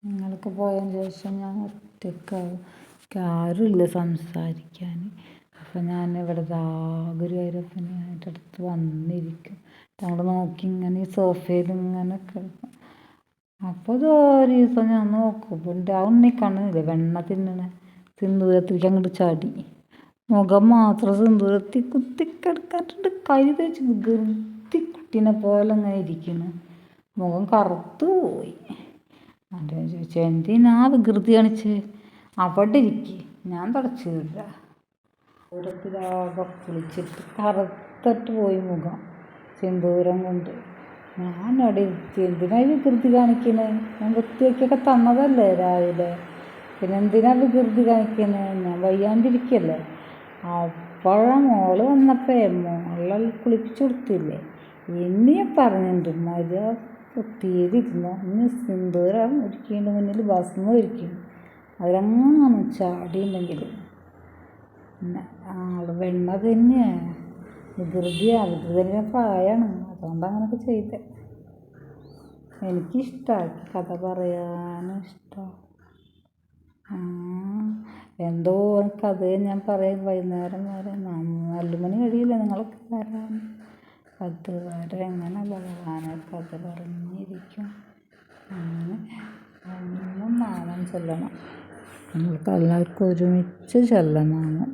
നിങ്ങളൊക്കെ പോയതിന് ശേഷം ഞാൻ ഒറ്റയ്ക്കാവും. എനിക്ക് ആരുമില്ല സംസാരിക്കാൻ. അപ്പം ഞാൻ ഇവിടെ ഗുരുവായൂരപ്പനായിട്ട് അടുത്ത് വന്നിരിക്കും. അങ്ങോട്ട് നോക്കി ഇങ്ങനെ ഈ സോഫയിൽ ഇങ്ങനെ കിടക്കും. അപ്പോൾ ഒരു ദിവസം ഞാൻ നോക്കുമ്പോൾ എൻ്റെ ആ ഉണ്ണിക്കണ്ണില്ലേ വെണ്ണ തിന്നണ സിന്ദൂരത്തിലേക്ക് അങ്ങോട്ട് ചാടി. മുഖം മാത്രം സിന്ദൂരത്തിൽ കുത്തിക്കിടക്കാണ്ട് കൈ തേച്ച് വികൃതി കുട്ടീനെ പോലെ അങ്ങനെ ഇരിക്കുന്നു. മുഖം കറുത്തു പോയി. അത് ചോദിച്ചു എന്തിനാ വികൃതി കാണിച്ച്? അവിടെ ഇരിക്കുക, ഞാൻ തുടച്ചില്ല. സിന്ദൂരത്തിലാകെ കുളിച്ചിട്ട് കറുത്തിട്ട് പോയി മുഖം സിന്ദൂരം കൊണ്ട്. ഞാൻ അവിടെ ഇരുത്തി എന്തിനാ വികൃതി കാണിക്കുന്നത്? ഞാൻ വൃത്തിയാക്കിയൊക്കെ തന്നതല്ലേ രാവിലെ, പിന്നെ എന്തിനാ വികൃതി കാണിക്കുന്നത്? ഞാൻ വയ്യാണ്ടിരിക്കല്ലേ. അപ്പോഴാണ് മോള് വന്നപ്പോൾ മോളെ കുളിപ്പിച്ച് കൊടുത്തില്ലേ, എന്നെയും പറഞ്ഞിട്ടുണ്ട് മര്യാദ വൃത്തിയിലിരുന്നു. ഇന്ന് സിന്ദൂരം ഒരുക്കിൻ്റെ മുന്നിൽ ഭസ്മം ഒരുക്കുന്നു. അവരങ്ങനെ ചാടിയുണ്ടെങ്കിൽ പിന്നെ ആള് വെണ്ണ തന്നെയാണ്. വികൃതിയാണ്, വികൃതിൻ്റെ പ്രായമാണ്, അതുകൊണ്ട് അങ്ങനെയൊക്കെ ചെയ്തത്. എനിക്കിഷ്ടമാണ് കഥ പറയാനും ഇഷ്ടമാണ്. എന്തോ കഥ ഞാൻ പറയും വൈകുന്നേരം വരെ 4 മണി കഴിയില്ല നിങ്ങളൊക്കെ വരാൻ. അതുവരെ എങ്ങനെ ഭഗവാനെ കഥ പറഞ്ഞിരിക്കും. അങ്ങനെ നാമം ചൊല്ലണം. നിങ്ങൾക്ക് എല്ലാവർക്കും ഒരുമിച്ച് ചൊല്ലണം.